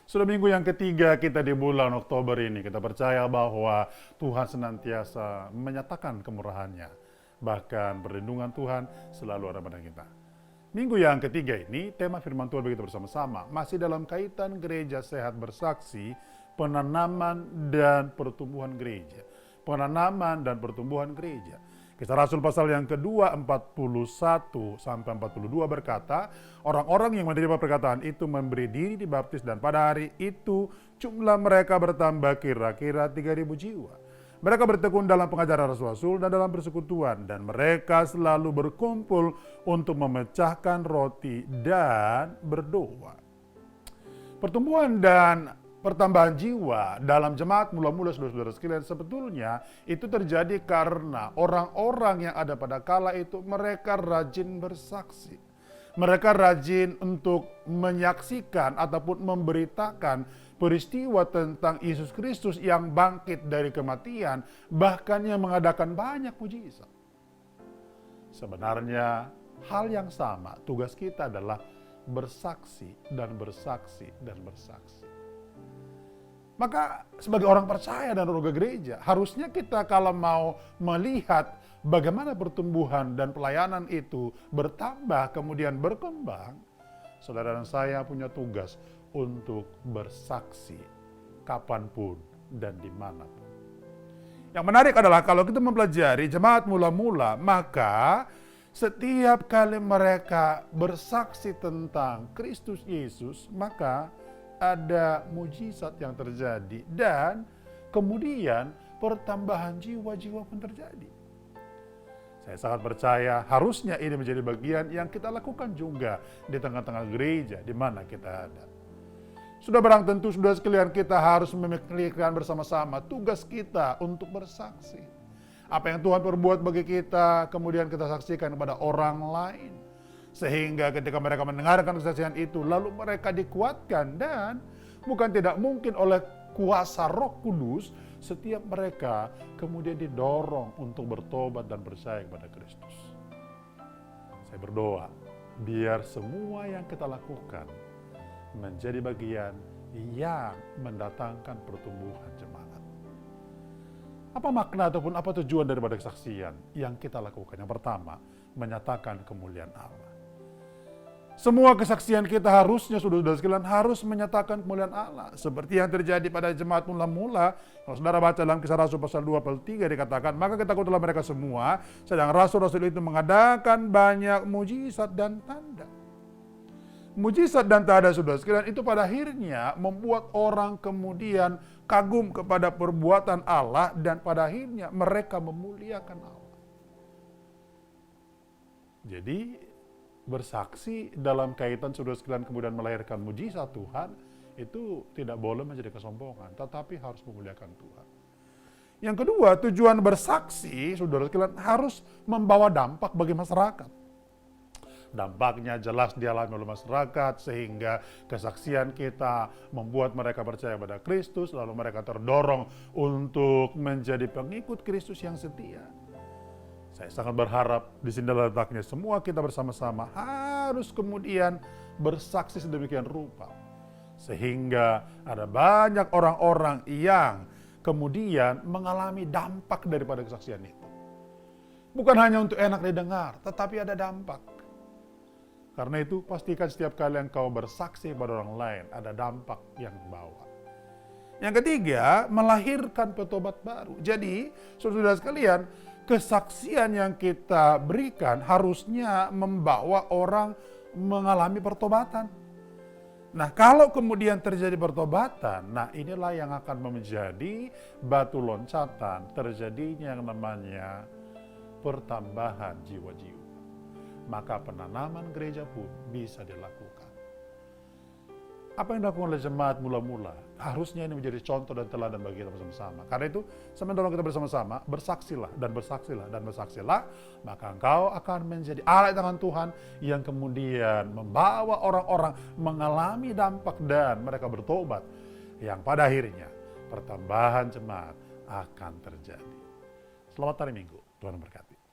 Sudah minggu yang ketiga kita di bulan Oktober ini. Kita percaya bahwa Tuhan senantiasa menyatakan kemurahan-Nya. Bahkan perlindungan Tuhan selalu ada pada kita. Minggu yang ketiga ini, tema firman Tuhan bagi kita bersama-sama. Masih dalam kaitan gereja sehat bersaksi, penanaman dan pertumbuhan gereja. Penanaman dan pertumbuhan gereja. Kisah Rasul pasal yang kedua 41 sampai 42 berkata, orang-orang yang menerima perkataan itu memberi diri dibaptis dan pada hari itu jumlah mereka bertambah kira-kira 3.000 jiwa. Mereka bertekun dalam pengajaran Rasul dan dalam persekutuan dan mereka selalu berkumpul untuk memecahkan roti dan berdoa. Pertumbuhan dan pertambahan jiwa dalam jemaat mula-mula saudara-saudara sekalian sebetulnya itu terjadi karena orang-orang yang ada pada kala itu mereka rajin bersaksi. Mereka rajin untuk menyaksikan ataupun memberitakan peristiwa tentang Yesus Kristus yang bangkit dari kematian, bahkan yang mengadakan banyak mujizat. Sebenarnya hal yang sama, tugas kita adalah bersaksi dan bersaksi dan bersaksi. Maka sebagai orang percaya dan warga gereja, harusnya kita kalau mau melihat bagaimana pertumbuhan dan pelayanan itu bertambah kemudian berkembang, saudara dan saya punya tugas untuk bersaksi kapanpun dan dimanapun. Yang menarik adalah kalau kita mempelajari jemaat mula-mula, maka setiap kali mereka bersaksi tentang Kristus Yesus, maka ada mujizat yang terjadi dan kemudian pertambahan jiwa-jiwa pun terjadi. Saya sangat percaya harusnya ini menjadi bagian yang kita lakukan juga di tengah-tengah gereja di mana kita ada. Sudah barang tentu sudah sekalian kita harus memikirkan bersama-sama tugas kita untuk bersaksi. Apa yang Tuhan perbuat bagi kita kemudian kita saksikan kepada orang lain. Sehingga ketika mereka mendengarkan kesaksian itu, lalu mereka dikuatkan dan bukan tidak mungkin oleh kuasa Roh Kudus, setiap mereka kemudian didorong untuk bertobat dan percaya kepada Kristus. Saya berdoa, biar semua yang kita lakukan menjadi bagian yang mendatangkan pertumbuhan jemaat. Apa makna ataupun apa tujuan daripada kesaksian yang kita lakukan? Yang pertama, menyatakan kemuliaan Allah. Semua kesaksian kita harusnya, saudara-saudara sekalian, harus menyatakan kemuliaan Allah. Seperti yang terjadi pada jemaat mula-mula, kalau saudara baca dalam Kisah Rasul pasal 2 ayat 3 dikatakan, maka ketakutanlah mereka semua, sedang rasul-rasul itu mengadakan banyak mujizat dan tanda. Mujizat dan tanda, saudara sekalian, itu pada akhirnya membuat orang kemudian kagum kepada perbuatan Allah dan pada akhirnya mereka memuliakan Allah. Jadi bersaksi dalam kaitan saudara sekalian kemudian melahirkan mujizat Tuhan itu tidak boleh menjadi kesombongan, tetapi harus memuliakan Tuhan. Yang kedua, tujuan bersaksi saudara sekalian harus membawa dampak bagi masyarakat. Dampaknya jelas dialami oleh masyarakat sehingga kesaksian kita membuat mereka percaya pada Kristus, lalu mereka terdorong untuk menjadi pengikut Kristus yang setia. Saya sangat berharap di sini letaknya semua kita bersama-sama harus kemudian bersaksi sedemikian rupa. Sehingga ada banyak orang-orang yang kemudian mengalami dampak daripada kesaksian itu. Bukan hanya untuk enak didengar, tetapi ada dampak. Karena itu pastikan setiap kali engkau bersaksi pada orang lain, ada dampak yang dibawa. Yang ketiga, melahirkan petobat baru. Jadi, saudara sekalian, kesaksian yang kita berikan harusnya membawa orang mengalami pertobatan. Nah, kalau kemudian terjadi pertobatan, nah inilah yang akan menjadi batu loncatan terjadinya yang namanya pertambahan jiwa-jiwa. Maka penanaman gereja pun bisa dilakukan. Apa yang dilakukan oleh jemaat mula-mula, harusnya ini menjadi contoh dan teladan bagi kita bersama-sama. Karena itu, saya mendorong kita bersama-sama, bersaksilah dan bersaksilah dan bersaksilah, maka engkau akan menjadi alat tangan Tuhan yang kemudian membawa orang-orang mengalami dampak dan mereka bertobat, yang pada akhirnya pertambahan jemaat akan terjadi. Selamat hari Minggu, Tuhan memberkati.